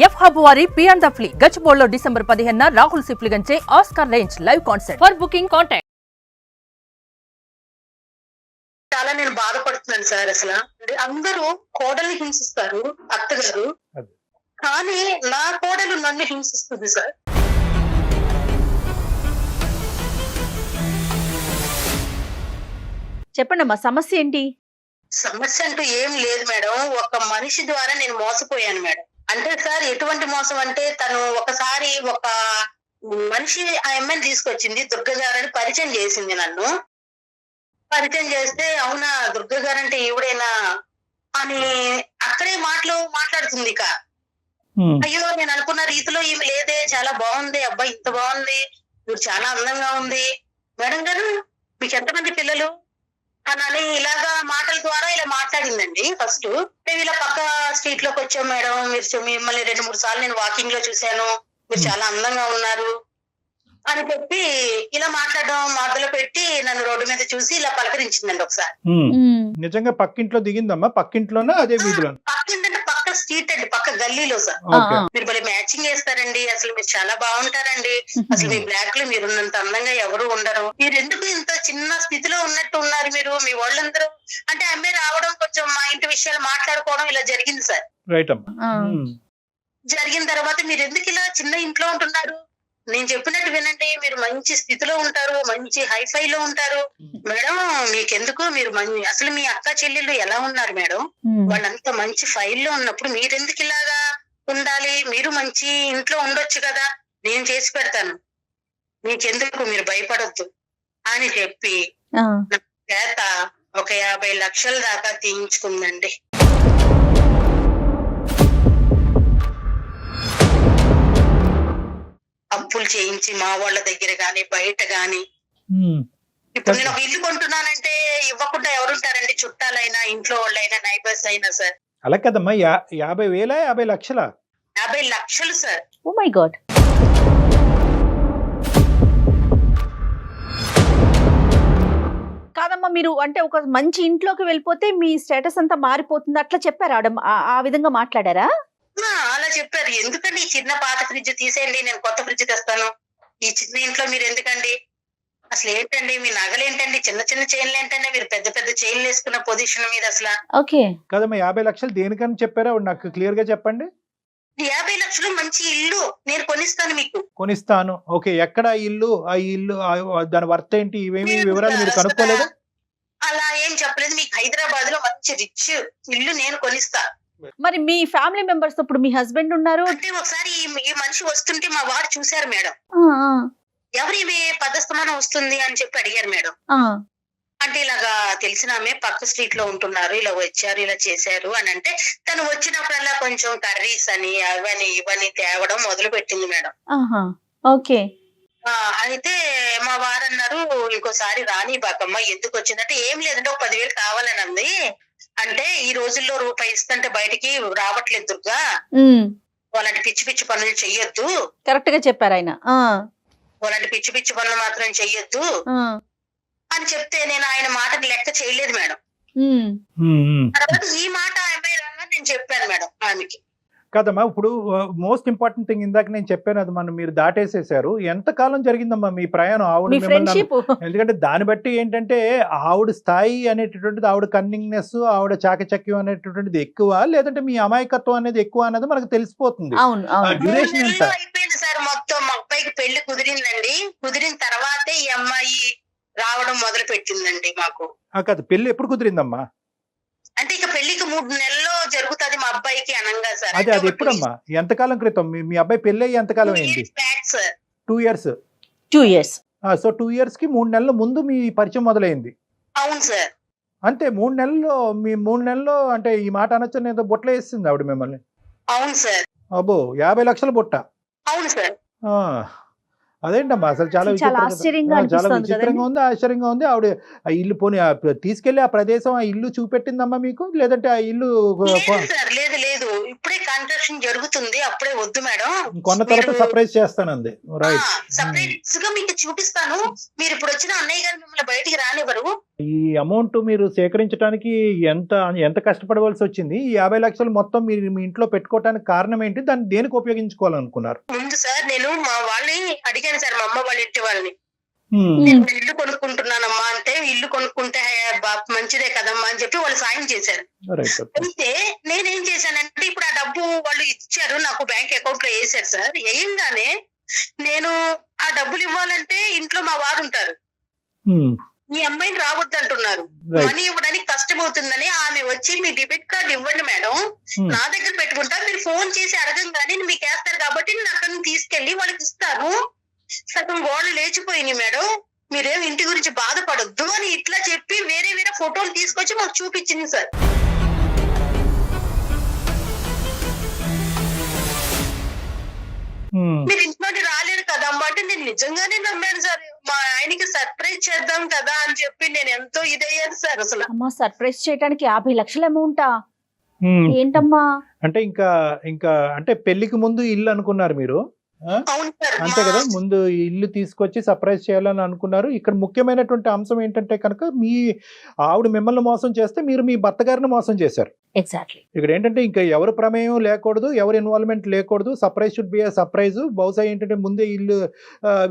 F hub వారి పియాన్ ద ఫ్లీ గచ్చిబౌలిలో డిసెంబర్ 15న రాహుల్ సిప్లిగంచే Oscar range live concert. For booking contact. చాలా నేను బాధపడుతున్నాను సార్. అసలు అందరూ కోడల్ని హింసిస్తారు అత్తగారు, కానీ నా కోడలు నన్ను హింసిస్తుంది సార్. చెప్పండి అమ్మా, సమస్య ఏంటి? సమస్య అంటూ ఏం లేదు మేడం. ఒక మనిషి ద్వారా నేను మోసపోయాను మేడం. అంటే సార్ ఎటువంటి మోసం అంటే, తను ఒకసారి ఒక మనిషి ఆ అమ్మాయిని తీసుకొచ్చింది, దుర్గ గారని పరిచయం చేసింది. నన్ను పరిచయం చేస్తే అవునా దుర్గ గారంటే ఈవిడేనా అని అక్కడే మాట్లాడుతుంది. ఇక అయ్యో నేను అనుకున్న రీతిలో ఈమె లేదే, చాలా బాగుంది, అబ్బాయి ఇంత బాగుంది, మీరు చాలా అందంగా ఉంది మేడం గారు, మీకు ఎంతమంది పిల్లలు అని ఇలాగా మాటల ద్వారా ఇలా మాట్లాడిందండి. ఫస్ట్ మేము ఇలా పక్క స్ట్రీట్ లోకి వచ్చాం మేడం, మీరు మిమ్మల్ని 2-3 సార్లు నేను వాకింగ్ లో చూశాను, మీరు చాలా అందంగా ఉన్నారు అని చెప్పి ఇలా మాట్లాడడం మొదలు పెట్టి నన్ను రోడ్డు మీద చూసి ఇలా పలకరించిందండి ఒకసారి. నిజంగా పక్కింట్లో దిగిందమ్మా? పక్కింట్లోనా అదే వీధిలో? పక్కింటే పక్క స్ట్రీట్ అండి, పక్క గల్లీలో సార్. మీరు భలే మ్యాచింగ్ వేస్తారండి, అసలు మీరు చాలా బాగుంటారండి, అసలు మీ బ్లాక్ లో మీరున్నంత అందంగా ఎవరు ఉండరు, మీరు ఎందుకు ఇంత చిన్న స్థితిలో ఉన్నట్టు ఉన్నారు మీరు, మీ వాళ్ళందరూ అంటే అమ్మాయి రావడం, కొంచెం మా ఇంటి విషయాలు మాట్లాడుకోవడం ఇలా జరిగింది సార్. రైట్ అమ్మా. జరిగిన తర్వాత మీరు ఎందుకు ఇలా చిన్న ఇంట్లో ఉంటున్నారు, నేను చెప్పినట్టు వినండి, మీరు మంచి స్థితిలో ఉంటారు, మంచి హైఫై లో ఉంటారు మేడం, మీకెందుకు, మీరు అసలు మీ అక్క చెల్లెళ్ళు ఎలా ఉన్నారు మేడం, వాళ్ళంతా మంచి ఫైల్లో ఉన్నప్పుడు మీరెందుకు ఇలాగా ఉండాలి, మీరు మంచి ఇంట్లో ఉండొచ్చు కదా, నేను చేసి పెడతాను, మీకెందుకు, మీరు భయపడొద్దు అని చెప్పి చేత ఒక 50 లక్షల దాకా తీయించుకుందండి. అప్పులు చేయించి మా వాళ్ళ దగ్గర గాని బయట గాని. ఇప్పుడు నేను ఒక ఇల్లు కొంటున్నానంటే ఇవ్వకుండా ఎవరుంటారండి, చుట్టాలైనా ఇంట్లో వాళ్ళైనా నైబర్స్ అయినా సార్. అలా కదమ్మా, 50,000 50 లక్షల? 50 లక్షలు సార్. Oh my God. కాదమ్మా, మీరు అంటే ఒక మంచి ఇంట్లోకి వెళ్ళిపోతే మీ స్టేటస్ అంతా మారిపోతుంది అట్లా చెప్పారా? ఆ విధంగా మాట్లాడారా? అలా చెప్పారు. ఎందుకండి ఈ చిన్న పాత ఫ్రిడ్జ్ తీసేయండి, నేను కొత్త ఫ్రిడ్జ్ తెస్తాను, ఈ చిన్న ఇంట్లో మీరు ఎందుకండి, అసలు ఏంటండి మీ నగలు ఏంటండి, చిన్న చిన్న చైన్లు ఏంటండి, మీరు పెద్ద పెద్ద చైన్లు వేసుకున్న పొజిషన్ మీద అసలు. ఓకే కదమ్మా, 50 లక్షలు దేనికని చెప్పారా నాకు క్లియర్ గా చెప్పండి. 50 లక్షలు మంచి ఇల్లు నేను కొనిస్తాను మీకు. కొనిస్తాను, ఓకే. ఎక్కడ ఇల్లు, ఆ ఇల్లు దాని వర్త్ ఏంటి, ఇవేమి వివరాలు మీరు కనుక్కోలేదు? అలా ఏం చెప్పలేదు. మీకు హైదరాబాద్ లో మంచి రిచ్ ఇల్లు నేను కొనిస్తా. మరి మీ ఫ్యామిలీ మెంబర్స్, ఇప్పుడు మీ హస్బెండ్ ఉన్నారు అంటే ఒకసారి ఈ మనిషి వస్తుంటే మా వారు చూశారు మేడం, ఎవరు ఈమె పదస్తమానం వస్తుంది అని చెప్పి అడిగారు మేడం. అంటే ఇలాగా తెలిసిన ఆమె పక్క స్ట్రీట్ లో ఉంటున్నారు, ఇలా వచ్చారు, ఇలా చేశారు అని అంటే, తను వచ్చినప్పుడల్లా కొంచెం కర్రీస్ అని అవని ఇవని తేవడం మొదలు పెట్టింది మేడం. ఓకే. అయితే మా వారు అన్నారు, ఇంకోసారి రాని బాకమ్మ, ఎందుకు వచ్చిందంటే, ఏం లేదంటే ఒక 10,000 కావాలని అంది. అంటే ఈ రోజుల్లో రూపాయి ఇస్తుంటే బయటికి రావట్లేదు దుర్గా, వాళ్ళంటి పిచ్చి పిచ్చి పనులు చెయ్యొద్దు. కరెక్ట్ గా చెప్పారు ఆయన. వాళ్ళంటి పిచ్చి పిచ్చి పనులు మాత్రం చెయ్యొద్దు అని చెప్తే నేను ఆయన మాటకి లెక్క చేయలేదు మేడం. తర్వాత ఈ మాట నేను చెప్పాను మేడం ఆమెకి. కదమ్మా, ఇప్పుడు మోస్ట్ ఇంపార్టెంట్ థింగ్ ఇందాక నేను చెప్పాను, అది మీరు దాటేసేసారు. ఎంత కాలం జరిగిందమ్మా మీ ప్రయాణం ఆవిడ? ఎందుకంటే దాన్ని బట్టి ఏంటంటే ఆవిడ స్థాయి అనేటటువంటిది, ఆవిడ కన్నింగ్నెస్, ఆవిడ చాకచక్యం అనేటటువంటిది ఎక్కువ, లేదంటే మీ అమాయకత్వం అనేది ఎక్కువ అనేది మనకు తెలిసిపోతుంది. డ్యూరేషన్ ఎంత అయిపోయింది సార్? మొత్తం మా అబ్బాయికి పెళ్లి కుదిరిందండి. కుదిరిన తర్వాతే ఈ అమ్మాయి రావడం మొదలు పెట్టిందండి మాకు. కాదు, పెళ్లి ఎప్పుడు కుదిరిందమ్మా? అంటే ఇక పెళ్లికి 3 నెలల్లో జరుగుతుంది మా అబ్బాయికి అనంగా సార్. అది ఎప్పుడమ్మా, ఎంతకాలం క్రితం? మీ అబ్బాయి పెళ్లి అయ్యి ఎంతకాలం అయింది? 2 ఇయర్స్. 2 ఇయర్స్. సో 2 ఇయర్స్ కి 3 నెలల ముందు మీ పరిచయం మొదలైంది. అవును సార్. అంతే, 3 నెలల్లో మీ 3 నెలల్లో అంటే ఈ మాట అనొచ్చు, ఏదో బుట్టలో వేసింది ఆవిడ మిమ్మల్ని. అవును సార్. అబ్బో, 50 లక్షల బుట్ట. అవును సార్. అదేంటమ్మా అసలు చాలా చాలా విచిత్రంగా- ఆశ్చర్యంగా చాలా అనిపిస్తోంది విచిత్రంగా కదండి? ఉంది, ఆశ్చర్యంగా ఉంది. ఆవిడ ఆ ఇల్లు పోనీ తీసుకెళ్లి ఆ ప్రదేశం ఆ ఇల్లు చూపెట్టిందమ్మా మీకు, లేదంటే ఆ ఇల్లు లేదు సార్, లేదు ఇప్పుడే కన్స్ట్రక్షన్ జరుగుతుంది, అప్పుడే వద్దు మేడం, కొన్న తర్వాత సర్ప్రైజ్ చేస్తానంది. రైట్. సపరేట్ గా మీకు చూపిస్తాను, మీరు ఇప్పుడు వచ్చిన అన్నయ్య గారు మిమ్మల్ని బయటికి రానివ్వరు. ఈ అమౌంట్ మీరు సేకరించడానికి ఎంత ఎంత కష్టపడవలసి వచ్చింది? ఈ 50 లక్షలు మొత్తం మీరు మీ ఇంట్లో పెట్టుకోవడానికి కారణం ఏంటి? దాన్ని దేనికి ఉపయోగించుకోవాలనుకున్నారు? ముందు సార్ నేను మా వాళ్ళని అడిగాను సార్, మా అమ్మ వాళ్ళ ఇంటి వాళ్ళని, హ్మ్. నేను ఇల్లు కొనుక్కుంటున్నానమ్మా అంటే, ఇల్లు కొనుక్కుంటే మంచిదే కదమ్మా అని చెప్పి వాళ్ళు సాయం చేశారు. రైట్. అయితే నేనేం చేశానంటే, ఇప్పుడు ఆ డబ్బు వాళ్ళు ఇచ్చారు, నాకు బ్యాంక్ అకౌంట్ లో వేసారు సార్. వేయంగానే నేను ఆ డబ్బులు ఇవ్వాలంటే ఇంట్లో మా వారు ఉంటారు, హ్మ్. మీ అమ్మాయిని రావద్దు అంటున్నారు, Right. మనీ ఇవ్వడానికి కష్టం అవుతుందని ఆమె వచ్చి మీ డెబిట్ కార్డు ఇవ్వండి మేడం, Hmm. నా దగ్గర పెట్టుకుంటా, మీరు ఫోన్ చేసి అడగంగానే మీకు వేస్తారు కాబట్టి నేను అక్కడ తీసుకెళ్లి వాళ్ళకి ఇస్తాను, సగం గోడలు లేచిపోయినాయి మేడం, మీరేం ఇంటి గురించి బాధపడొద్దు అని ఇట్లా చెప్పి వేరే ఫోటోలు తీసుకొచ్చి మాకు చూపించింది సార్. హ్మ్. మీరు ఇంట్లోకి రాలేరు కదమ్మా అంటే, నేను నిజంగానే నమ్మాను సార్, మా ఆయనకి సర్ప్రైజ్ చేద్దాం కదా అని చెప్పి నేను ఎంతో ఇదయ్యాను సార్ అసలు. అమ్మా సర్ప్రైజ్ చేయడానికి 50 లక్షల అమౌంటా? హ్మ్. ఏంటమ్మా? అంటే ఇంకా అంటే పెళ్లికి ముందు ఇల్లు అనుకున్నారు మీరు, అవును సార్, అంతే కదా? ముందు ఈ ఇల్లు తీసుకొచ్చి సర్ప్రైజ్ చేయాలని అనుకున్నారు. ఇక్కడ ముఖ్యమైనటువంటి అంశం ఏంటంటే కనుక మీ ఆవిడ మిమ్మల్ని మోసం చేస్తే మీరు మీ భర్త గారిని మోసం చేశారు. ఎగ్జాక్ట్లీ. ఇక్కడ ఏంటంటే ఇంకా ఎవరు ప్రమేయం లేకూడదు, ఎవరు ఇన్వాల్వ్మెంట్ లేకూడదు. Surprise should be a surprise. బహుశా ఏంటంటే ముందే ఇల్లు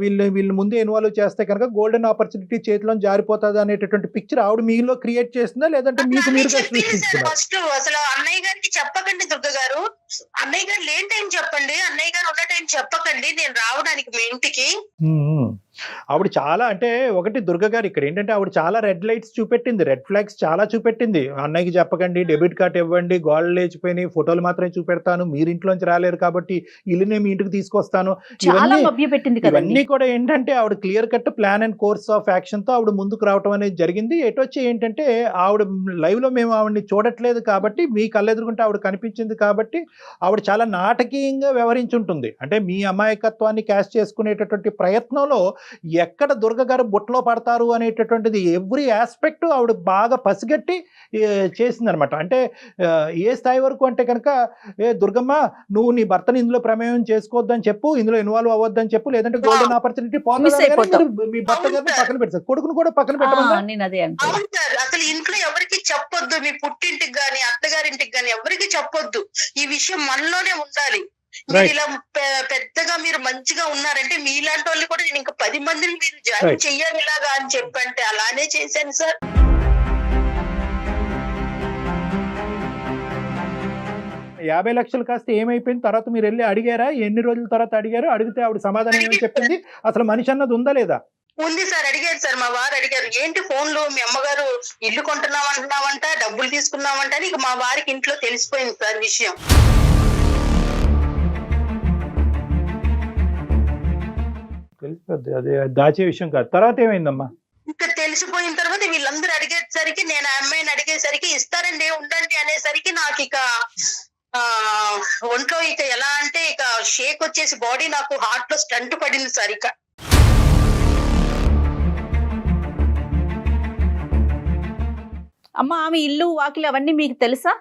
వీళ్ళు ముందే ఇన్వాల్వ్ చేస్తే కనుక గోల్డెన్ ఆపర్చునిటీ చేతిలో జారిపోతుంది అనేటటువంటి పిక్చర్ ఆవిడ మీలో క్రియేట్ చేస్తుందా, లేదంటే మీకు మీరుగా చెప్పింది సార్ సృష్టించుకున్నారు? ఫస్ట్. అసలు అన్నయ్య గారికి చెప్పకండి దుర్గ గారు, అన్నయ్య గారు లేని టైం చెప్పండి, అన్నయ్య గారు ఉన్న టైం చెప్పకండి, నేను రావడానికి మీ ఇంటికి. ఆవిడ చాలా అంటే ఒకటి దుర్గ గారు ఇక్కడ ఏంటంటే ఆవిడ చాలా రెడ్ లైట్స్ చూపెట్టింది, రెడ్ ఫ్లాగ్స్ చాలా చూపెట్టింది. అన్నయ్యకి చెప్పకండి, డెబిట్ కార్డ్ ఇవ్వండి, గోడలు లేచిపోయినాయి, ఫోటోలు మాత్రమే చూపెడతాను, మీరు ఇంట్లోంచి రాలేరు కాబట్టి ఇల్లునే మీ ఇంటికి తీసుకొస్తాను. చాలా మభ్య పెట్టింది కదండి. ఇవన్నీ కూడా ఏంటంటే ఆవిడ clear cut plan and course of action తో ఆవిడ ముందుకు రావడం అనేది జరిగింది. ఎటొచ్చి ఏంటంటే ఆవిడ లైవ్ లో మేము ఆవిడని చూడట్లేదు కాబట్టి, మీ కళ్ళెదురుకుంటే ఆవిడ కనిపించింది కాబట్టి ఆవిడ చాలా నాటకీయంగా వ్యవహరించుంటుంది. అంటే మీ అమాయకత్వాన్ని క్యాష్ చేసుకునేటటువంటి ప్రయత్నంలో ఎక్కడ దుర్గ గారు బుట్టలో పడతారు అనేటటువంటిది ఎవ్రీ ఆస్పెక్ట్ ఆవిడ బాగా పసిగట్టి చేసింది అనమాట. అంటే ఏ స్థాయి వరకు అంటే కనుక, దుర్గమ్మ నువ్వు నీ భర్తని ఇందులో ప్రమేయం చేసుకోవద్దని చెప్పు, ఇందులో ఇన్వాల్వ్ అవ్వద్దని చెప్పు, లేదంటే గోల్డెన్ ఆపర్చునిటీ Miss అయిపోతాం. మీ భర్త గారిని పక్కన పెడతారు, కొడుకును కూడా పక్కన పెట్టమన్నా. నేను అదే అంటున్నా. అవును సార్, అసలు ఇంట్లో ఎవరికి చెప్పొద్దు, మీ పుట్టింటికి గాని అత్తగారింటికి గాని ఎవరికి చెప్పొద్దు, ఈ విషయం మనలోనే ఉండాలి. మీరు ఇలా పెద్దగా మీరు మంచిగా ఉన్నారంటే మీలాంటి వాళ్ళు కూడా నేను ఇంకా 10 మందిని మీరు జాయిన్ చెయ్యాలి ఇలాగా అని చెప్పంటే అలానే చేశాను సార్. యాభై లక్షలు కాస్త ఏమైపోయింది తర్వాత మీరు వెళ్ళి అడిగారా? ఎన్ని రోజుల తర్వాత అడిగారు? అడిగితే ఆవిడ సమాధానం ఏమని చెప్పింది? అసలు మనిషి అన్నది ఉందా లేదా? ఉంది సార్, అడిగారు సార్, మా వారు అడిగారు, ఏంటి ఫోన్లు మీ అమ్మగారు ఇల్లు కొంటున్నామంటున్నావంట, డబ్బులు తీసుకున్నామంట అని. ఇక మా వారికి ఇంట్లో తెలిసిపోయింది సార్ విషయం. తెలిసిపోద్ది, అదే దాచే విషయం కాదు. తర్వాత ఏమైందమ్మా? ఇంకా తెలిసిపోయిన తర్వాత వీళ్ళందరూ అడిగేసరికి, నేను ఆ అమ్మాయిని అడిగేసరికి ఇస్తారండి ఉండండి అనేసరికి నాకు ఇక ఒంట్లో ఇక ఎలా అంటే ఇక షేక్ వచ్చేసి బాడీ నాకు హార్ట్ లో స్టంట్ పడింది సార్. ఇక అమ్మ ఆమె ఇల్లు వాకిలు అవన్నీ మీకు తెలుసా?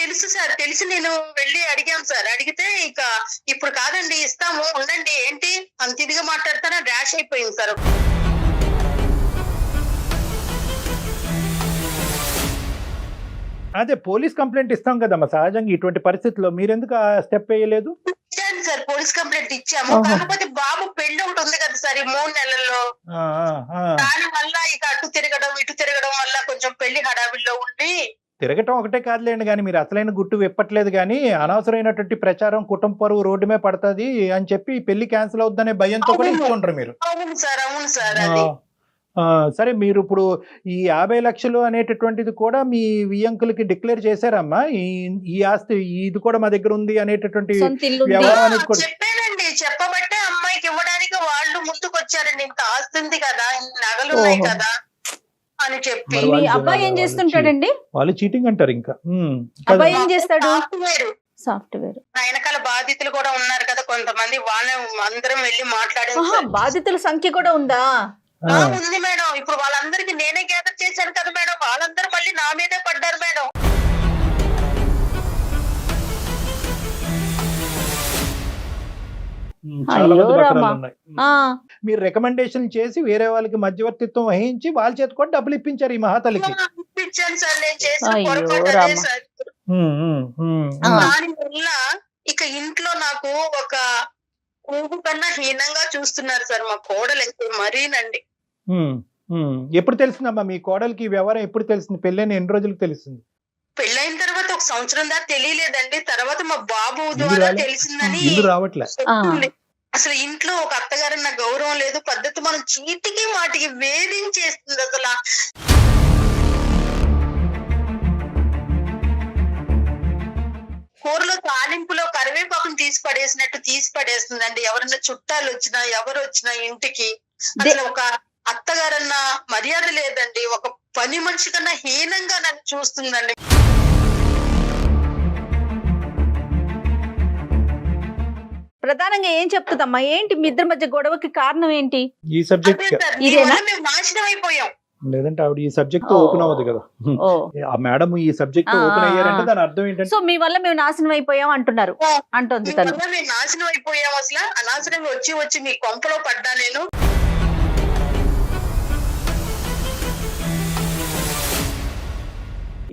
తెలుసు సార్, తెలిసి నేను వెళ్ళి అడిగాను సార్. అడిగితే ఇక ఇప్పుడు కాదండి ఇస్తాము ఉండండి, ఏంటి అంత ఇదిగా మాట్లాడతానా, ర్యాష్ అయిపోయింది సార్. అదే పోలీస్ కంప్లైంట్ ఇస్తాం కదమ్మా సహజంగా ఇటువంటి పరిస్థితుల్లో, మీరెందుకు ఆ స్టెప్ వేయలేదు? ఇచ్చాను సార్, పోలీస్ కంప్లైంట్ ఇచ్చాము. కాకపోతే బాబు పెళ్లి ఒకటి ఉంది కదా సార్ ఈ 3 నెలల్లో, దాని వల్ల ఇక అటు తిరగడం ఇటు తిరగడం వల్ల కొంచెం పెళ్లి హడావిడిలో ఉండి. తిరగటం ఒకటే కాదులేండి, కానీ మీరు అసలైన గుట్టు విప్పట్లేదు, కానీ అనవసరమైనటువంటి ప్రచారం, కుటుంబ పరువు రోడ్డు మీద పడుతుంది అని చెప్పి పెళ్లి క్యాన్సిల్ అవుద్దనే భయంతో కూడా ఇచ్చుంటారు మీరు. అవును సార్ అది. సరే, మీరు ఇప్పుడు ఈ 50 లక్షలు అనేటటువంటిది కూడా మీ వియంకులకి డిక్లేర్ చేశారమ్మా? ఈ ఆస్తి ఇది కూడా మా దగ్గర ఉంది అనేటటువంటి వ్యవహారానికి కూడా చెప్పానండి, చెప్పబట్టే అమ్మాయికి ఇవ్వడానికి వాళ్ళు ముందుకు వచ్చారండి. ఇంత ఆస్తి ఉంది కదా, నగలు ఉన్నాయి కదా అని చెప్పి. మీ అబ్బాయి ఏం చేస్తుంటాడండి? వాళ్ళు చీటింగ్ అంటారు. ఇంకా అబ్బాయి ఏం చేస్తాడు? సాఫ్ట్వేర్. నా వెనకాల బాధితులు కూడా ఉన్నారు కదా కొంతమంది, వాళ్ళ అందరం వెళ్ళి మాట్లాడాం సార్. బాధితుల సంఖ్య కూడా ఉందా? ఉంది మేడం. ఇప్పుడు వాళ్ళందరికి నేనే గ్యాదర్ చేశాను కదా మేడం, వాళ్ళందరూ మళ్ళీ నా మీదే పడ్డారు మేడం. చాలా అయ్యో మంది రామా. బకరాలు ఉన్నాయి. మీరు రికమెండేషన్ చేసి వేరే వాళ్ళకి మధ్యవర్తిత్వం వహించి వాళ్ళ చేతి కూడా డబ్బులు ఇప్పించారు ఈ మహాతల్లికి. ఇప్పించాను సార్, నేను చేసిన అయ్యో పొరపాటు అదే రామా. సార్. ఆ. దాని వల్ల ఇక ఇంట్లో నాకు ఒక ఊహు కన్నా హీనంగా చూస్తున్నారు సార్ మా కోడలైతే మరీనండి. ఎప్పుడు తెలిసిందమ్మా మీ కోడలికి ఈ వ్యవహారం? ఎప్పుడు తెలిసింది? పెళ్ళైన ఎన్ని రోజులకు తెలిసింది? పెళ్ళైన తర్వాత ఒక సంవత్సరం దాకా తెలియలేదండి. తర్వాత మా బాబు ఇల్లు ద్వారా రాలే? తెలిసిందని ఇల్లు రావట్లే. చెప్తుంది. అసలు ఇంట్లో ఒక అత్తగారన్న గౌరవం లేదు, పద్ధతి. మనం చీటికి మాటికి వేధించేస్తుంది అసలు. కూరలో తాలింపులో కరివేపాకును తీసి పడేస్తుందండి. ఎవరైనా చుట్టాలు వచ్చినా ఎవరు వచ్చినా ఇంటికి అసలు ఒక అత్తగారన్న మర్యాద లేదండి. ఒక పని మనిషి కన్నా హీనంగా నన్ను చూస్తుందండి. ప్రధానంగా ఏం చెప్తుందమ్మా? ఏంటి మీ ఇద్దరి మధ్య గొడవకి కారణం ఏంటి? ఈ సబ్జెక్ట్ అదే సార్, ఇదేనా? దీనివల్ల మేము నాశనం అయిపోయాం. లేదంటే ఆవిడ ఈ సబ్జెక్ట్ ఓ. ఓపెన్ అవ్వదు కదా. ఓ. ఆ మేడం ఈ సబ్జెక్ట్ ఆ, ఓపెన్ ఆ, అయ్యారంటే ఆ. దాని అర్థం ఏంటంటే సో మీ వల్ల మేము నాశనం అయిపోయాం అంటున్నారు, అంటుంది తను. దీనివల్ల మేము నాశనం అయిపోయాం. అసలు అనవసరంగా వచ్చి మీ కొంపలో పడ్డా నేను.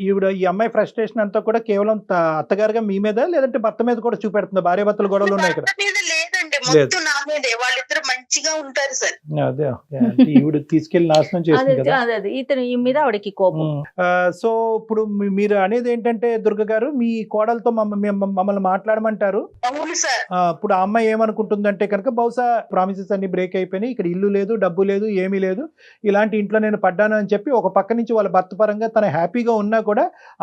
ఈవిడ ఈ అమ్మాయి ఫ్రస్ట్రేషన్ అంతా కూడా కేవలం అత్తగారుగా మీ మీద, లేదంటే భర్త మీద కూడా చూపెడుతుంది? భార్య భర్తల గొడవలు ఉన్నాయి ఇక్కడ. భర్త మీద లేదండి, మొత్తం నా మీదే. వాళ్ళిద్దరు మంచిగా ఉంటారు సార్. అదే అంటే ఈవిడ తీసుకెళ్లి నాశనం చేసింది కదా. అదే ఇతను ఈ మీద ఆవిడకి కోపం. సో ఇప్పుడు మీరు అనేది ఏంటంటే దుర్గ గారు, మీ కోడలతో మమ్మల్ని మాట్లాడమంటారు. అవును సార్. ఇప్పుడు ఆ అమ్మాయి ఏమనుకుంటుందంటే కనుక, బహుశా ప్రామిసెస్ అన్ని బ్రేక్ అయిపోయినాయి, ఇక్కడ ఇల్లు లేదు, డబ్బు లేదు, ఏమీ లేదు, ఇలాంటి ఇంట్లో నేను పడ్డాను అని చెప్పి ఒక పక్క నుంచి వాళ్ళ భర్త పరంగా తన హ్యాపీగా ఉన్నా కూడా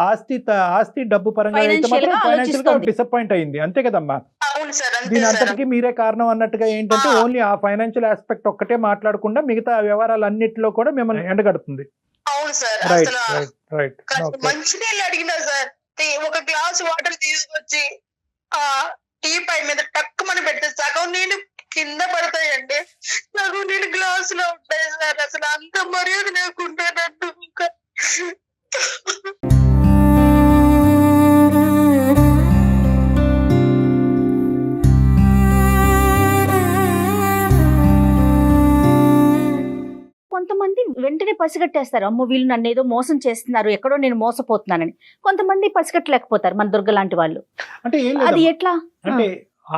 ఆస్తి డబ్బు పరంగా అయితే మాత్రం ఫైనాన్షియల్ గా డిసప్పాయింట్ అయింది. అంతే కదమ్మా? అవును సార్, అంతే దీని సార్. అంతటికీ మీరే కారణం అన్నట్టుగా ఏంటంటే ఓన్లీ ఆ ఫైనాన్షియల్ ఆస్పెక్ట్ ఒక్కటే మాట్లాడకుండా మిగతా వ్యవహారాలు అన్నిటిలో కూడా మిమ్మల్ని ఎండగడుతుంది. అవును సార్. రైట్ అసలు రైట్ రైట్ మంచినీళ్ళు అడిగినా సార్, ఒక గ్లాస్ వాటర్ తీసుకొచ్చి ఆ టీ పై మీద టక్కుమని పెడితే సగం నీళ్ళు కింద పడతాయండి, సగం నీళ్ళు గ్లాస్ లో ఉంటాయి సార్. అసలు అంత మర్యాద లేకుండా నన్ను ఇంకా కొంతమంది వెంటనే పసిగట్టేస్తారు, అమ్మో వీళ్ళు నన్ను ఏదో మోసం చేస్తున్నారు, ఎక్కడో నేను మోసపోతున్నానని. కొంతమంది పసిగట్టలేకపోతారు మన దుర్గ లాంటి వాళ్ళు. అంటే ఏం అది లేదు, ఎట్లా? అంటే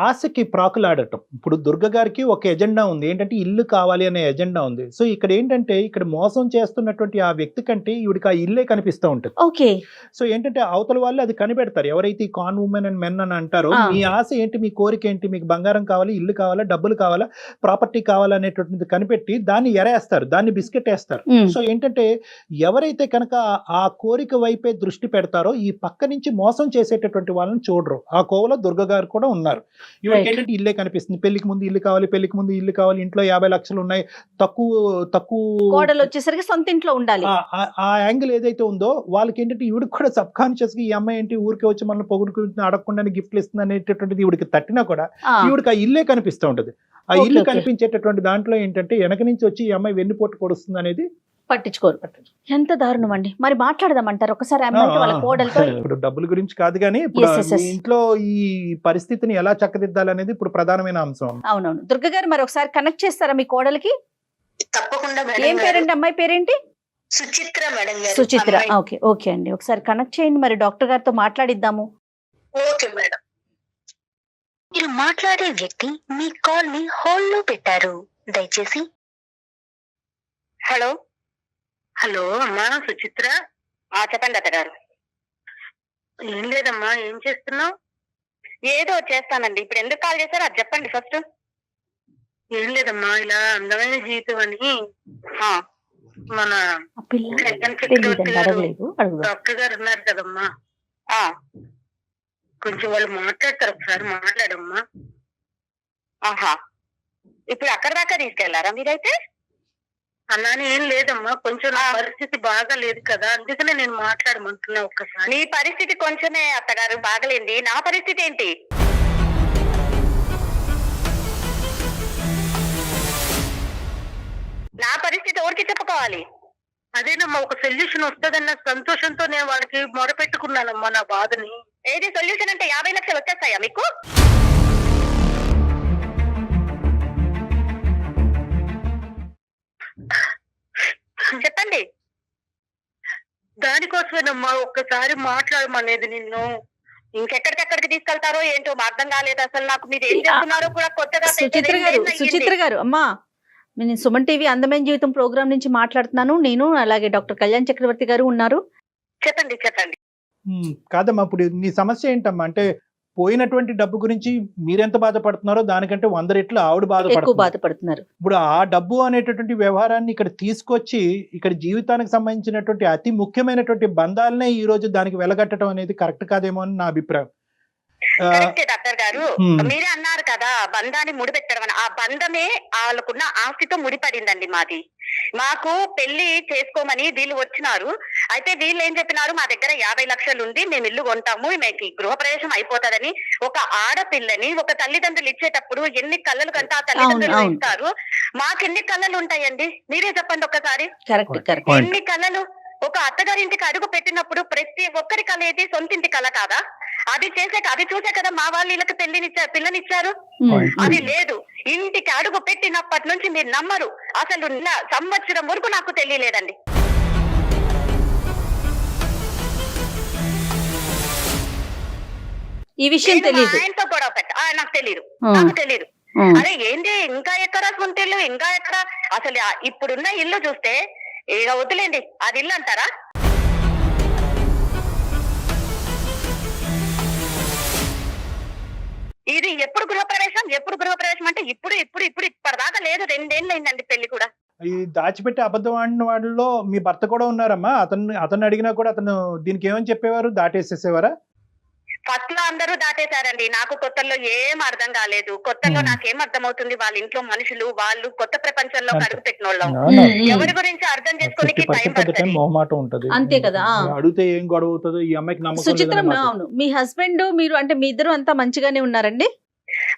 ఆశకి ప్రాకులాడటం. ఇప్పుడు దుర్గ గారికి ఒక ఎజెండా ఉంది, ఏంటంటే ఇల్లు కావాలి అనే ఎజెండా ఉంది. సో ఇక్కడ ఏంటంటే ఇక్కడ మోసం చేస్తున్నటువంటి ఆ వ్యక్తి కంటే ఈవిడికి ఆ ఇల్లే కనిపిస్తూ ఉంటుంది. ఓకే. సో ఏంటంటే అవతల వాళ్ళు అది కనిపెడతారు, ఎవరైతే ఈ కాన్ ఉమెన్ అండ్ మెన్ అని అంటారో, మీ ఆశ ఏంటి, మీ కోరిక ఏంటి, మీకు బంగారం కావాలి, ఇల్లు కావాలా, డబ్బులు కావాలా, ప్రాపర్టీ కావాలా అనేటువంటిది కనిపెట్టి దాన్ని ఎరేస్తారు, దాన్ని బిస్కెట్ వేస్తారు. సో ఏంటంటే ఎవరైతే కనుక ఆ కోరిక వైపే దృష్టి పెడతారో ఈ పక్క నుంచి మోసం చేసేటటువంటి వాళ్ళని చూడరు. ఆ కోవలో దుర్గ గారు కూడా ఉన్నారు. ఇవాళ ఏంటంటే ఇల్లే కనిపిస్తుంది, పెళ్లికి ముందు ఇల్లు కావాలి, పెళ్లికి ముందు ఇల్లు కావాలి, ఇంట్లో 50 లక్షలు ఉన్నాయి, తక్కువ కోడలు వచ్చేసరికి సొంత ఇంట్లో ఉండాలి. ఆ యాంగిల్ ఏదైతే ఉందో వాళ్ళకి ఏంటంటే ఈవిడికి కూడా సబ్ కాన్షియస్ గా ఈ అమ్మాయి ఏంటి ఊరికే వచ్చి మనల్ని పొగుడుకు అడగకుండానే గిఫ్ట్లు ఇస్తుంది అనేటటువంటిది ఈవిడికి తట్టినా కూడా ఈవిడికి ఆ ఇల్లే కనిపిస్తూ ఉంటది. ఆ ఇల్లు కనిపించేటటువంటి దాంట్లో ఏంటంటే వెనక నుంచి వచ్చి ఈ అమ్మాయి వెన్నుపోటు పొడుస్తుంది అనేది పట్టించుకోరు. ఎంత దారుణం అండి. మరి మాట్లాడదామంటారు ఒకసారి అమ్మాయికి వాళ్ళ కోడలతో? ఇప్పుడు డబ్బుల గురించి కాదు కానీ ఇప్పుడు మీ ఇంట్లో ఈ పరిస్థితిని ఎలా చక్కదిద్దాలనేది ఇప్పుడు ప్రధానమైన అంశం. అవునవును. దుర్గ గారు మరి ఒకసారి కనెక్ట్ చేస్తారా మీ కోడలికి? తప్పకుండా ఏం మేడం. పేరండి అమ్మాయి పేరేంటి? సుచిత్ర మేడం గారు. సుచిత్ర. ఓకే ఓకే అండి, ఒకసారి కనెక్ట్ చేయండి, మరి డాక్టర్ గారితో మాట్లాడిద్దాము. Okay madam. మీరు మాట్లాడే వ్యక్తి మీ కాల్ ని హోల్డ్ లో పెట్టారు, దయచేసి. హలో హలో అమ్మా సుచిత్ర. చెప్పండి అత్తగారు. ఏం లేదమ్మా, ఏం చేస్తున్నావు? ఏదో చేస్తానండి. ఇప్పుడు ఎందుకు కాల్ చేశారో అది చెప్పండి ఫస్ట్. ఏం లేదమ్మా, ఇలా అందమైన జీవితం అని మన డాక్టర్ గారు ఉన్నారు కదమ్మా, కొంచెం వాళ్ళు మాట్లాడతారు, ఒకసారి మాట్లాడమ్మా. ఇప్పుడు అక్కడ దాకా తీసుకెళ్లారా మీరైతే? అలానే ఏం లేదమ్మా, కొంచెం నా పరిస్థితి బాగా లేదు కదా, అందుకనే నేను మాట్లాడమంటున్నా ఒక్కసారి. నీ పరిస్థితి కొంచెమే అత్తగారు బాగలేంది, నా పరిస్థితి ఏంటి? నా పరిస్థితి ఎవరికి చెప్పుకోవాలి? అదేనమ్మా, ఒక సొల్యూషన్ వస్తుందన్న సంతోషంతో నేను వాళ్ళకి మొరపెట్టుకున్నానమ్మా నా బాధని. ఏది సొల్యూషన్ అంటే 50 లక్షలు వచ్చేస్తాయా మీకు? చెప్పండి. దానికోసమేనమ్మా ఒక్కసారి మాట్లాడమనేది నిన్ను. ఇంకెక్కడికెక్కడికి తీసుకెళ్తారో ఏంటో మా అర్థం కాలేదు అసలు నాకు. మీరు ఏం చేస్తున్నారో కూడా కొత్తగా. సుచిత్ర గారు అమ్మా, నేను సుమన్ టీవీ అందమైన జీవితం ప్రోగ్రామ్ నుంచి మాట్లాడుతున్నాను. నేను అలాగే డాక్టర్ కళ్యాణ్ చక్రవర్తి గారు ఉన్నారు. చెప్పండి చెప్పండి. కాదమ్మా, ఇప్పుడు నీ సమస్య ఏంటమ్మా? అంటే పోయినటువంటి డబ్బు గురించి మీరెంత బాధపడుతున్నారో దానికంటే 100 రెట్లు ఆవిడ ఎక్కువ బాధపడుతున్నారు. ఇప్పుడు ఆ డబ్బు అనేటటువంటి వ్యవహారాన్ని ఇక్కడ తీసుకొచ్చి ఇక్కడ జీవితానికి సంబంధించినటువంటి అతి ముఖ్యమైనటువంటి బంధాలనే ఈ రోజు దానికి వెలగట్టడం అనేది కరెక్ట్ కాదేమో అని నా అభిప్రాయం. కరెక్టే డాక్టర్ గారు, మీరే అన్నారు కదా బంధాన్ని ముడిపెట్టడం అని. ఆ బంధమే వాళ్ళకున్న ఆస్తితో ముడిపడిందండి. మాకు పెళ్లి చేసుకోమని వీళ్ళు వచ్చినారు. అయితే వీళ్ళు ఏం చెప్పినారు, మా దగ్గర 50 లక్షలు ఉంది, మేము ఇల్లు కొంటాము, మీకు గృహప్రవేశం అయిపోతుందని. ఒక ఆడపిల్లని ఒక తల్లిదండ్రులు ఇచ్చేటప్పుడు ఎన్ని కళ్ళలు కంటే ఆ తల్లిదండ్రులు ఇస్తారు. మాకు ఎన్ని కళ్ళలు ఉంటాయండి, మీరే చెప్పండి ఒక్కసారి. ఎన్ని కళ్ళలు? ఒక అత్తగారింటికి అడుగు పెట్టినప్పుడు ప్రతి ఒక్కరి కళ ఏది సొంతింటి కళ కాదా? అది చూసే కదా మా వాళ్ళు వీళ్ళకి పిల్లనిచ్చారు. అది లేదు. ఇంటికి అడుగు పెట్టినప్పటి నుంచి మీరు నమ్మరు, అసలు సంవత్సరం వరకు నాకు తెలియలేదండి. ఈ విషయం తెలియదు. ఆయనతో గొడవ నాకు తెలియదు. అరే ఏంటి ఇంకా ఎక్కడ సొంతిల్లు, ఇంకా ఎక్కడ? అసలు ఇప్పుడున్న ఇల్లు చూస్తే ఇక వదిలేండి, అది ఇల్లు అంటారా? ఇది ఎప్పుడు గృహప్రవేశం అంటే ఇప్పుడు ఇప్పటిదాకా లేదు. 2 ఏళ్ళు అయిందండి పెళ్లి కూడా. ఈ దాచిపెట్టి అబద్ధం ఆడిన వాళ్ళలో మీ భర్త కూడా ఉన్నారమ్మా. అతను అడిగినా కూడా అతను దీనికి ఏమని చెప్పేవారు? దాటేసేసేవారా? ఫస్ట్ లో అందరూ దాటేశారండి. నాకు కొత్తలో ఏం అర్థం కాలేదు. కొత్తలో నాకేం అర్థం అవుతుంది, వాళ్ళ ఇంట్లో మనుషులు వాళ్ళు కొత్త ప్రపంచంలో అడుగు పెట్టిన వాళ్ళం. ఎవరి గురించి అర్థం చేసుకోనికి టైం పడుతుంది, మొహమాటం ఉంటది. అంతే కదా. అడిగితే ఏం గొడవ అవుతుందో ఈ అమ్మాయికి నమ్మకం. సుచిత్ర, అవును, మీ హస్బెండ్ మీరు అంటే మీ ఇద్దరు అంతా మంచిగానే ఉన్నారండి?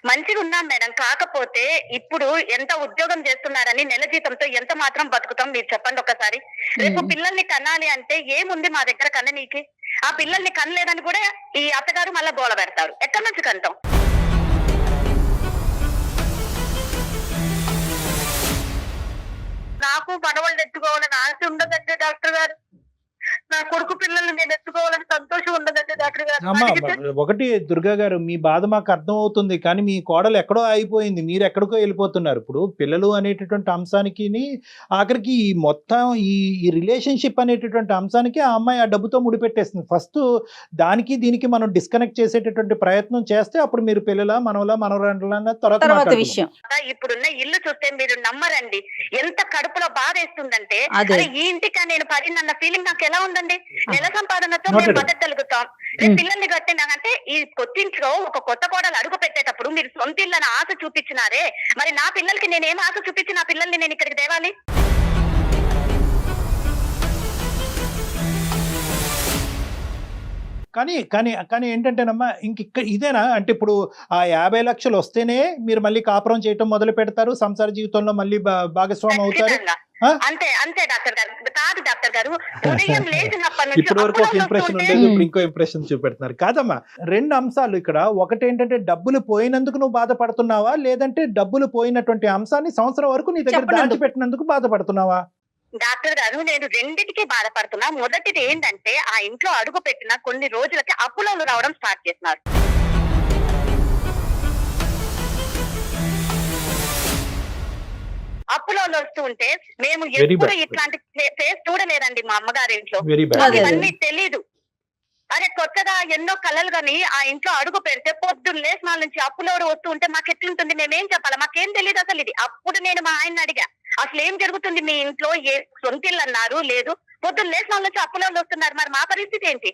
మంచిగా ఉన్నాం మేడం. కాకపోతే ఇప్పుడు ఎంత ఉద్యోగం చేస్తున్నారని నెల జీతంతో ఎంత మాత్రం బతుకుతాం మీరు చెప్పండి ఒకసారి. రేపు పిల్లల్ని కనాలి అంటే ఏముంది మా దగ్గర కన్ననీకి? ఆ పిల్లల్ని కనలేదని కూడా ఈ అత్తగారు మళ్ళా గోల పెడతారు. ఎక్కడి నుంచి కంటాం? నాకు మనవాళ్ళు ఎత్తుకోవాలని ఆశ ఉండదండి డాక్టర్ గారు. నా కొడుకు పిల్లల్ని నేను ఎత్తుకోవాలని సంతోషం ఉండదండి డాక్టర్ గారు. ఒకటి దుర్గా గారు, మీ బాధ మాకు అర్థం అవుతుంది, కానీ మీ కోడలు ఎక్కడో అయిపోయింది, మీరు ఎక్కడికో వెళ్ళిపోతున్నారు. ఇప్పుడు పిల్లలు అనేటటువంటి అంశానికి ఆఖరికి ఈ మొత్తం ఈ రిలేషన్షిప్ అనేటటువంటి అంశానికి ఆ అమ్మాయి ఆ డబ్బుతో ముడిపెట్టేస్తుంది. ఫస్ట్ దానికి దీనికి మనం డిస్కనెక్ట్ చేసేటటువంటి ప్రయత్నం చేస్తే అప్పుడు మీరు పిల్లల మనవరాండ్ల తర్వాత విషయం. ఇప్పుడున్న ఇల్లు చూస్తే మీరు నమ్మరండి, ఎంత కడుపులో బాధ వేస్తుందంటే ఈ ఇంటికి నేను పడినన్న ఫీలింగ్ నాకు ఎలా ఉందండి. నెల సంపాదనతో మేము బతకగలుగుతాం. పిల్లల్ని కట్టినాకంటే ఈ కొత్తింట్లో ఒక కొత్త కోడలు అడుగు పెట్టేటప్పుడు మీరు సొంత ఇల్లని ఆశ చూపించినారే, మరి నా పిల్లలకి నేనేం ఆశ చూపించి నా పిల్లల్ని నేను ఇక్కడికి తేవాలి? కానీ ఏంటంటేనమ్మా, ఇదేనా అంటే ఇప్పుడు ఆ 50 లక్షలు వస్తేనే మీరు మళ్ళీ కాపురం చేయటం మొదలు పెడతారు, సంసార జీవితంలో మళ్ళీ భాగస్వామి అవుతారు? అంతే డాక్టర్ గారు. కాదు డాక్టర్ గారు, ఉదయం లేచినప్పటి నుంచి ఇప్పటి వరకు ఒక ఇంప్రెషన్ ఉండేది, ఇప్పుడు ఇంకో ఇంప్రెషన్ చూపెడుతున్నారు. కాదమ్మా, 2 అంశాలు ఇక్కడ. ఒకటి ఏంటంటే డబ్బులు పోయినందుకు నువ్వు బాధపడుతున్నావా, లేదంటే డబ్బులు పోయినటువంటి అంశాన్ని సంవత్సరం వరకు నీ దగ్గర దాచిపెట్టినందుకు బాధపడుతున్నావా? డాక్టర్ గారు, నేను రెండింటికి బాధపడుతున్నా. మొదటిది ఏంటంటే ఆ ఇంట్లో అడుగు పెట్టిన కొన్ని రోజులకి అప్పులోలు రావడం స్టార్ట్ చేస్తున్నారు. అప్పులోలు వస్తూ ఉంటే మేము ఎప్పుడు ఇట్లాంటి ఫేస్ చూడలేదండి మా అమ్మగారి ఇంట్లో. ఇవన్నీ తెలీదు. అరే కొత్తగా ఎన్నో కళలు కానీ ఆ ఇంట్లో అడుగు పెడితే పొద్దున్న లేసినాల నుంచి అప్పులోడు వస్తూ ఉంటే మాకు ఎట్లుంటుంది, మేమేం చెప్పాలి? మాకేం తెలియదు అసలు ఇది. అప్పుడు నేను మా ఆయన అడిగా, అసలు ఏం జరుగుతుంది మీ ఇంట్లో, ఏ సొంతిల్లు అన్నారు లేదు, పొద్దున్న లేసినాల నుంచి అప్పులోళ్ళు వస్తున్నారు, మరి మా పరిస్థితి ఏంటి?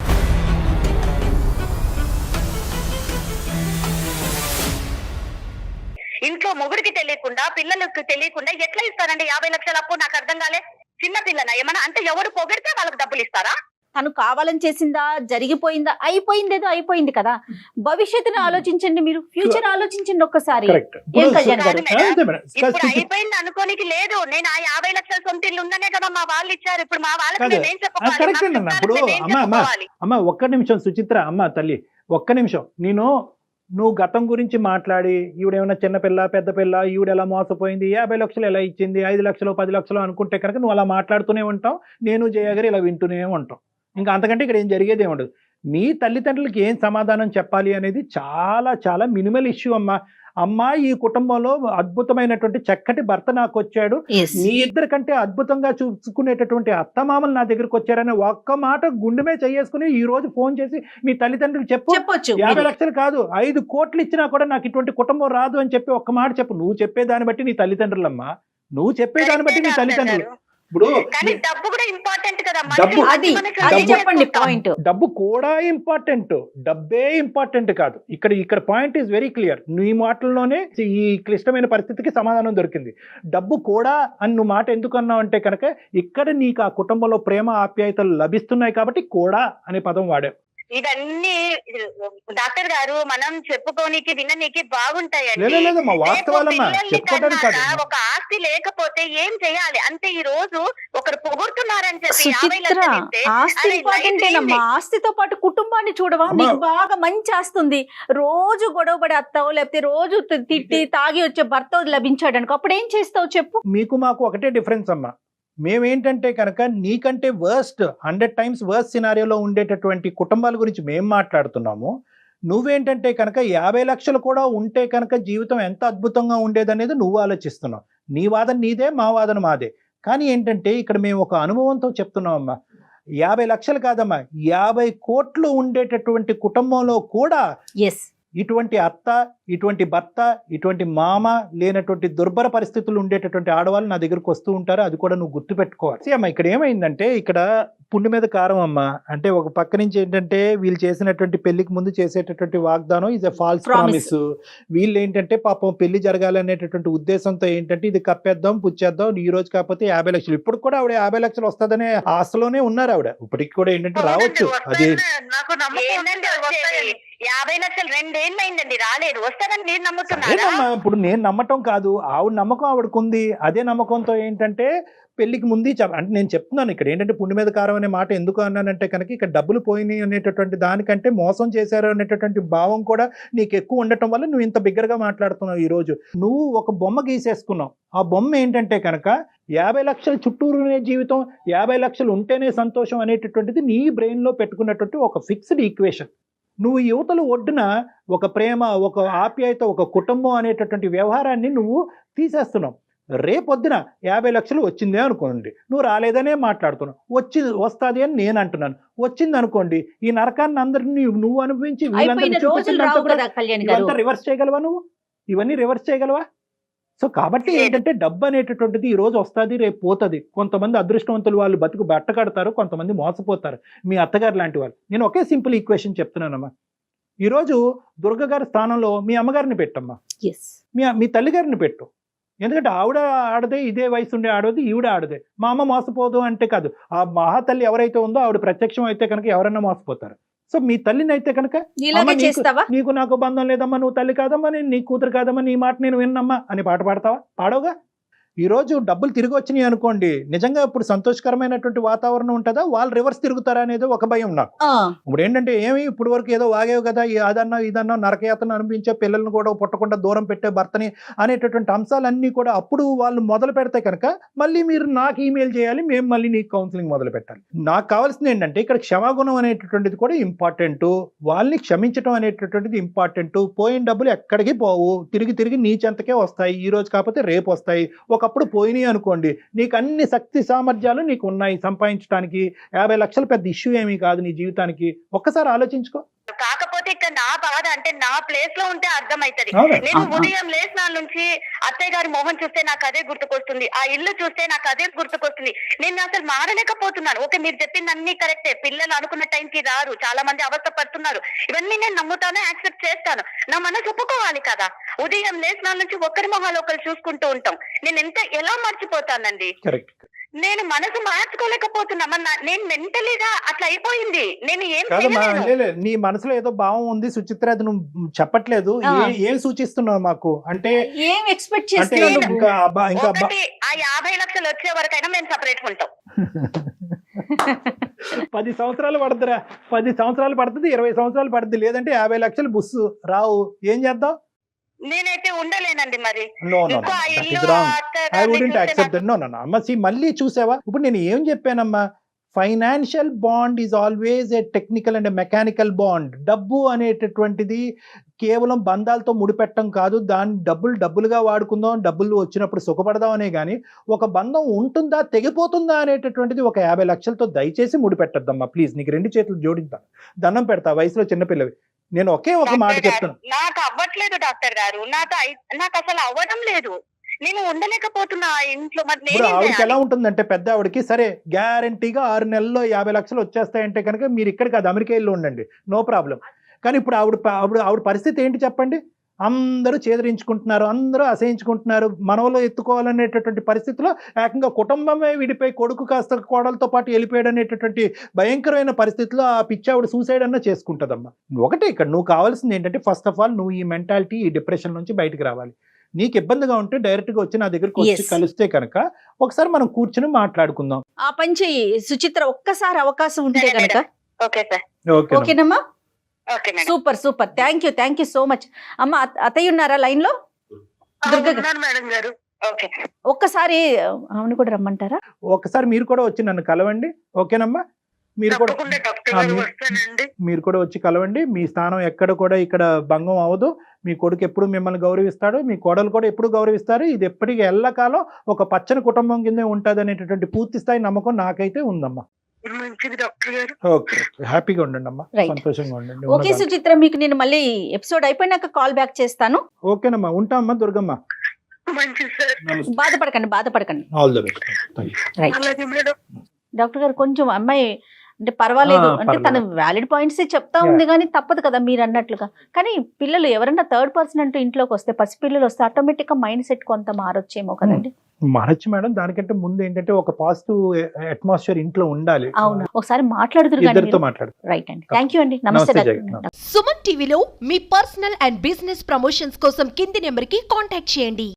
ఇంట్లో మొగుడికి తెలియకుండా పిల్లలకు తెలియకుండా ఎట్లా ఇస్తారండి 50 లక్షల అప్పు? నాకు అర్థం కాలే. చిన్న పిల్లనా ఏమన్నా అంటే ఎవరు పొగిడితే వాళ్ళకి డబ్బులు ఇస్తారా? తను కావాలని చేసిందా, జరిగిపోయిందా? అయిపోయిందేదో అయిపోయింది కదా. భవిష్యత్తుని ఆలోచించండి, మీరు ఫ్యూచర్ ఆలోచించండి ఒక్కసారి. కరెక్ట్. ఏం కళ్యాణ్ గారు? ఇప్పుడు అయిపోయింది అనుకోనికి లేదు. నేను ఆ 50 లక్షల సొంత ఇల్లు ఉందనే కదా మా వాళ్ళు ఇచ్చారు. ఇప్పుడు మా వాళ్ళకి కాదు. నేనేం చెప్పుకోవాలి? కరెక్ట్ మా అన్న. ఇప్పుడు చుట్టాలకు నేనేం చెప్పుకోవాలి? అమ్మ ఒక్క నిమిషం సుచిత్ర, అమ్మ తల్లి ఒక్క నిమిషం. నువ్వు గతం గురించి మాట్లాడి ఈవిడేమన్నా చిన్నపిల్ల పెద్ద పిల్ల, ఈవిడ ఎలా మోసపోయింది, 50 లక్షలు ఎలా ఇచ్చింది, 5 లక్షలు 10 లక్షలు అనుకుంటే కనుక నువ్వు అలా మాట్లాడుతూనే ఉంటావు, నేను జయ గారు ఇలా వింటూనే ఉంటాం. ఇంకా అంతకంటే ఇక్కడ ఏం జరిగేది ఉండదు. మీ తల్లిదండ్రులకి ఏం సమాధానం చెప్పాలి అనేది చాలా చాలా మినిమల్ ఇష్యూ అమ్మా. ఈ కుటుంబంలో అద్భుతమైనటువంటి చక్కటి భర్త నాకు వచ్చాడు, మీ ఇద్దరి కంటే అద్భుతంగా చూసుకునేటటువంటి అత్తమామలు నా దగ్గరకు వచ్చారని ఒక్క మాట గుండె మీద చేసుకుని ఈ రోజు ఫోన్ చేసి మీ తల్లిదండ్రులకు చెప్పొచ్చు. 50 లక్షలు కాదు 5 కోట్లు ఇచ్చినా కూడా నాకు ఇటువంటి కుటుంబం రాదు అని చెప్పి ఒక్క మాట చెప్పు. నువ్వు చెప్పేదాన్ని బట్టి నీ తల్లిదండ్రులమ్మా, నువ్వు చెప్పేదాన్ని బట్టి నీ తల్లిదండ్రులు. ఇప్పుడు కానీ డబ్బు కూడా ఇంపార్టెంట్ కదా. అది చెప్పండి పాయింట్. డబ్బు కూడా ఇంపార్టెంట్, డబ్బే ఇంపార్టెంట్ కాదు. ఇక్కడ పాయింట్ ఈజ్ వెరీ క్లియర్. నీ మాటల్లోనే ఈ క్లిష్టమైన పరిస్థితికి సమాధానం దొరికింది. డబ్బు కూడా అని నువ్వు మాట ఎందుకు అన్నావు అంటే కనుక ఇక్కడ నీకు ఆ కుటుంబంలో ప్రేమ ఆప్యాయతలు లభిస్తున్నాయి కాబట్టి కూడా అనే పదం వాడావు. ఇవన్నీ డాక్టర్ గారు మనం చెప్పుకోనికి విననీకి బాగుంటాయండి. ఒక ఆస్తి లేకపోతే ఏం చేయాలి అంటే ఈ రోజు ఒకరు పొగుడుతున్నారని చెప్పి 50 లక్షలు ఇస్తే ఆస్తి ఇంపార్టెంట్ ఏనమ్మా. ఆస్తితో పాటు కుటుంబాన్ని చూడవా? నీకు బాగా మంచి ఆస్తుంది, రోజు గొడవపడి అత్తావు లేకపోతే రోజు తిట్టి తాగి వచ్చే భర్త లభించాడు అనుకో, అప్పుడు ఏం చేస్తావు చెప్పు? మీకు మాకు ఒకటే డిఫరెన్స్ అమ్మా. మేమేంటంటే కనుక నీకంటే వర్స్ట్ 100 times వర్స్ట్ సినారియోలో ఉండేటటువంటి కుటుంబాల గురించి మేము మాట్లాడుతున్నాము. నువ్వేంటంటే కనుక 50 లక్షలు కూడా ఉంటే కనుక జీవితం ఎంత అద్భుతంగా ఉండేదనేది నువ్వు ఆలోచిస్తున్నావు. నీ వాదన నీదే, మా వాదన మాదే. కానీ ఏంటంటే ఇక్కడ మేము ఒక అనుభవంతో చెప్తున్నామమ్మా. 50 లక్షలు కాదమ్మా, 50 కోట్లు ఉండేటటువంటి కుటుంబంలో కూడా ఇటువంటి అత్త, ఇటువంటి భర్త, ఇటువంటి మామ లేనటువంటి దుర్భర పరిస్థితులు ఉండేటటువంటి ఆడవాళ్ళు నా దగ్గరకు వస్తూ ఉంటారు. అది కూడా నువ్వు గుర్తుపెట్టుకోవాలి. అమ్మ ఇక్కడ ఏమైందంటే ఇక్కడ పుండు మీద కారం అమ్మ. అంటే ఒక పక్క నుంచి ఏంటంటే వీళ్ళు చేసినటువంటి పెళ్లికి ముందు చేసేటటువంటి వాగ్దానం ఇది ఫాల్స్ ప్రామిస్. వీళ్ళు ఏంటంటే పాపం పెళ్లి జరగాలనేటటువంటి ఉద్దేశంతో ఏంటంటే ఇది కప్పేద్దాం పుచ్చేద్దాం, ఈ రోజు కాకపోతే 50 లక్షలు. ఇప్పుడు కూడా ఆవిడ 50 లక్షలు వస్తుందనే ఆశలోనే ఉన్నారు ఆవిడ. ఇప్పటికి కూడా ఏంటంటే రావచ్చు. అది 50 లక్షలు 2 ఏళ్ళు అయిందండి రాలేదు. వస్తారని మీరు నమ్ముతున్నారా? ఇప్పుడు నేను నమ్మటం కాదు, ఆవిడ నమ్మకం ఆవిడకుంది. అదే నమ్మకంతో ఏంటంటే పెళ్లికి ముందు అంటే నేను చెప్తున్నాను ఇక్కడ ఏంటంటే పుండు మీద కారం అనే మాట ఎందుకు అన్నానంటే కనుక ఇక్కడ డబ్బులు పోయినాయి అనేటటువంటి దానికంటే మోసం చేశారు అనేటటువంటి భావం కూడా నీకు ఎక్కువ ఉండటం వల్ల నువ్వు ఇంత బిగ్గరగా మాట్లాడుతున్నావు. ఈ రోజు నువ్వు ఒక బొమ్మ గీసేసుకున్నావు. ఆ బొమ్మ ఏంటంటే కనుక 50 లక్షల చుట్టూరునే జీవితం, 50 లక్షలు ఉంటేనే సంతోషం అనేటటువంటిది నీ బ్రెయిన్ లో పెట్టుకున్నటువంటి ఒక ఫిక్స్డ్ ఈక్వేషన్. నువ్వు యువతలు ఒడ్డున ఒక ప్రేమ, ఒక ఆప్యాయత, ఒక కుటుంబం అనేటటువంటి వ్యవహారాన్ని నువ్వు తీసేస్తున్నావు. రేపొద్దున 50 లక్షలు వచ్చిందే అనుకోండి, నువ్వు రాలేదనే మాట్లాడుతున్నావు. వస్తుంది అని నేను అంటున్నాను. వచ్చింది అనుకోండి, ఈ నరకాన్ని అందరినీ నువ్వు అనుభవించి ఇవంతా రివర్స్ చేయగలవా? నువ్వు ఇవన్నీ రివర్స్ చేయగలవా? సో కాబట్టి ఏంటంటే డబ్బు అనేటటువంటిది ఈ రోజు వస్తుంది, రేపు పోతుంది. కొంతమంది అదృష్టవంతులు వాళ్ళు బతుకు బట్ట కడతారు, కొంతమంది మోసపోతారు. మీ అత్తగారు లాంటి వాళ్ళు. నేను ఒకే సింపుల్ ఈక్వేషన్ చెప్తున్నానమ్మా. ఈరోజు దుర్గ గారి స్థానంలో మీ అమ్మగారిని పెట్టమ్మా, మీ తల్లిగారిని పెట్టు. ఎందుకంటే ఆవిడ ఆడదే, ఇదే వయసు ఉండే ఆడది, ఈవిడ ఆడదే. మా అమ్మ మోసపోదు అంటే కాదు, ఆ మహాతల్లి ఎవరైతే ఉందో ఆవిడ ప్రత్యక్షం అయితే కనుక ఎవరన్నా మోసపోతారు. సో మీ తల్లిని అయితే కనుక నీకు నాకు బంధం లేదమ్మా, నువ్వు తల్లి కాదమ్మా, నేను నీ కూతురు కాదమ్మా, నీ మాట నేను విన్నమ్మా అని పాట పాడతావా? పాడవుగా. ఈ రోజు డబ్బులు తిరిగి వచ్చినాయి అనుకోండి, నిజంగా ఇప్పుడు సంతోషకరమైనటువంటి వాతావరణం ఉంటుందా? వాళ్ళు రివర్స్ తిరుగుతారా అనేది ఒక భయం నాకు. ఇప్పుడు ఏంటంటే ఏమి ఇప్పుడు వరకు ఏదో వాగేవు కదా, అదన్నా ఇదన్నా నరకయాతను అనిపించే, పిల్లల్ని కూడా పుట్టకుండా దూరం పెట్టే భర్తని అనేటటువంటి అంశాలన్నీ కూడా అప్పుడు వాళ్ళు మొదలు పెడితే కనుక మళ్ళీ మీరు నాకు ఈమెయిల్ చేయాలి, మేము మళ్ళీ నీకు కౌన్సిలింగ్ మొదలు పెట్టాలి. నాకు కావాల్సింది ఏంటంటే ఇక్కడ క్షమాగుణం అనేటటువంటిది కూడా ఇంపార్టెంట్, వాళ్ళని క్షమించడం అనేటటువంటిది ఇంపార్టెంట్. పోయిన డబ్బులు ఎక్కడికి పోవు, తిరిగి తిరిగి నీ చెంతకే వస్తాయి. ఈ రోజు కాకపోతే రేపు వస్తాయి. ఒకప్పుడు పోయినాయి అనుకోండి, నీకు అన్ని శక్తి సామర్థ్యాలు నీకు ఉన్నాయి సంపాదించడానికి. 50 లక్షలు పెద్ద ఇష్యూ ఏమీ కాదు నీ జీవితానికి. ఒక్కసారి ఆలోచించుకో. కాకపోతే ఇక్కడ నా బాధ అంటే నా ప్లేస్ లో ఉంటే అర్థమైతది. అవును. నేను ఉదయం లేచిన నుంచి అత్తయ్య గారి మొహం చూస్తే నాకు అదే గుర్తుకొస్తుంది, ఆ ఇల్లు చూస్తే నాకు అదే గుర్తుకొస్తుంది. నేను అసలు మారలేకపోతున్నాను. ఓకే, మీరు చెప్పింది అన్ని కరెక్టే, పిల్లలు అనుకున్న టైంకి రారు, చాలా మంది అవస్థ పడుతున్నారు, ఇవన్నీ నేను నమ్ముతాను, యాక్సెప్ట్ చేస్తాను. నా మనసు ఒప్పుకోవాలి కదా. ఉదయం లేచిన నుంచి ఒకరి మొహాలు ఒకరు చూసుకుంటూ ఉంటాం. నేను ఎలా మర్చిపోతానండి. కరెక్ట్. నేను మనసు మార్చుకోలేకపోతున్నా. నేను మెంటలీగా అట్లా అయిపోయింది. నేను ఏం కాదమ్మా, చేయలేను. నీ మనసులో ఏదో భావం ఉంది సుచిత్ర, అది నువ్వు చెప్పట్లేదు. ఏం సూచిస్తున్నావు మాకు అంటే? ఏం ఎక్స్పెక్ట్ అంటే చేస్తున్నావు? ఇంకా ఒకటి, ఆ 50 లక్షలు వచ్చే వరకైనా మేము సపరేట్ ఉంటాం. 10 సంవత్సరాలు పడుతురా, 10 సంవత్సరాలు పడుతుంది, 20 సంవత్సరాలు పడుతుంది, లేదంటే 50 లక్షలు బుస్సు రావు. ఏం చేద్దాం? నేనైతే ఉండలేనండి. మరి నో ఇంకో ఆ ఇల్లు, I wouldn't accept that. No అమ్మ, మళ్ళీ చూసావా? ఇప్పుడు నేను ఏం చెప్పానమ్మా, financial bond is always a technical and mechanical bond. డబ్బు అనేటటువంటిది కేవలం బంధాలతో ముడిపెట్టడం కాదు. దాన్ని డబ్బులుగా వాడుకుందాం, డబ్బులు వచ్చినప్పుడు సుఖపడదాం అనే కానీ ఒక బంధం ఉంటుందా తెగిపోతుందా అనేటటువంటిది ఒక 50 లక్షలతో దయచేసి ముడిపెట్టద్దమ్మా ప్లీజ్. నీకు 2 చేతులు జోడిస్తా, దండం పెడతా, వయసులో చిన్నపిల్లవి. నేను ఒకే ఒక మాట చెప్తాను, నాకు అవ్వట్లేదు డాక్టర్ గారు, నాకు అసలు అవ్వడం లేదు. నేను ఉండలేకపోతున్నా ఆ ఇంట్లో. మరి ఇప్పుడు ఆవిడకి ఎలా నేను ఉంటుందంటే, పెద్ద ఆవిడకి సరే గ్యారంటీగా 6 నెలల్లో 50 లక్షలు వచ్చేస్తాయంటే కనుక మీరు ఇక్కడ కాదు అమెరికా వెళ్ళి ఉండండి, నో ప్రాబ్లం. కానీ ఇప్పుడు ఆవిడ పరిస్థితి ఏంటి చెప్పండి? అందరూ చేదరించుకుంటున్నారు, అందరూ అసహించుకుంటున్నారు, మనవలో ఎత్తుకోవాలనేటటువంటి పరిస్థితిలో ఏకంగా కుటుంబమే విడిపోయి కొడుకు కాస్త కోడలతో పాటు వెళ్ళిపోయాడు అనేటటువంటి భయంకరమైన పరిస్థితిలో ఆ పిచ్చావిడ సూసైడ్ అన్నా చేసుకుంటుందమ్మా. ఒకటే ఇక్కడ నువ్వు కావాల్సింది ఏంటంటే, ఫస్ట్ ఆఫ్ ఆల్ నువ్వు ఈ మెంటాలిటీ, ఈ డిప్రెషన్ నుంచి బయటకు రావాలి. నీకు ఇబ్బందిగా ఉంటే డైరెక్ట్ గా వచ్చి నా దగ్గరకు వచ్చి కలిస్తే కనుక ఒకసారి మనం కూర్చుని మాట్లాడుకుందాం. ఆ పని చెయ్యి సుచిత్ర, ఒక్కసారి అవకాశం ఉంటే కనుక. Okay sir. ఓకేనమ్మా, okay madam. Super. Thank you so much. అమ్మ, అత్తయ్య ఉన్నారా లైన్ లో? ఉన్నాను మేడం గారు. ఓకే, ఒక్కసారి అవును కూడా రమ్మంటారా? ఒకసారి మీరు కూడా వచ్చి నన్ను కలవండి, ఓకేనమ్మా? మీరు కూడా తప్పకుండా డాక్టర్ గారు వస్తానండి. మీరు కూడా వచ్చి కలవండి. మీ స్థానం ఎక్కడ కూడా ఇక్కడ భంగం అవ్వదు. మీ కొడుకు ఎప్పుడు మిమ్మల్ని గౌరవిస్తాడు, మీ కోడలు కూడా ఎప్పుడు గౌరవిస్తారు. ఇది ఎప్పటికీ ఎల్లకాలం ఒక పచ్చని కుటుంబం కిందే ఉంటుంది అనేటటువంటి పూర్తి స్థాయి నమ్మకం నాకైతే ఉందమ్మా. మంచిది డాక్టర్ గారు. ఓకే, హ్యాపీగా ఉండండి అమ్మా, Right. సంతోషంగా ఉండండి. ఓకే సుచిత్ర, మీకు నేను మళ్ళీ ఎపిసోడ్ అయిపోయినాక కాల్ బ్యాక్ చేస్తాను. ఓకేనమ్మా, ఉంటామమ్మా దుర్గమ్మ. మంచిది సార్. బాధపడకండి. All the best. రైట్ అలాగే మేడం. డాక్టర్ గారు, కొంచెం అమ్మాయి అంటే పర్వాలేదు అంటే తన వ్యాలిడ్ పాయింట్స్ చెప్తా ఉంది, కానీ తప్పదు కదా మీరు అన్నట్లుగా. కానీ పిల్లలు ఎవరైనా థర్డ్ పర్సన్ అంటూ ఇంట్లోకి వస్తే, పసిపిల్లలు వస్తే ఆటోమేటిక్ గా మైండ్ సెట్ కొంత మారొచ్చేమో కదండి. మారచ్చు మేడం, దానికంటే ముందు ఏంటంటే ఒక పాజిటివ్ అట్మాస్ఫియర్ ఇంట్లో ఉండాలి. అవును, ఒకసారి మాట్లాడుతురు. ఇద్దరితో మాట్లాడు. రైట్ అండి, థ్యాంక్ యూ అండి, నమస్తే నమస్తే డాక్టర్. సుమన్ టీవీలో మీ పర్సనల్ అండ్ బిజినెస్ ప్రమోషన్స్ కోసం కింది నెంబర్ కి కాంటాక్ట్ చేయండి.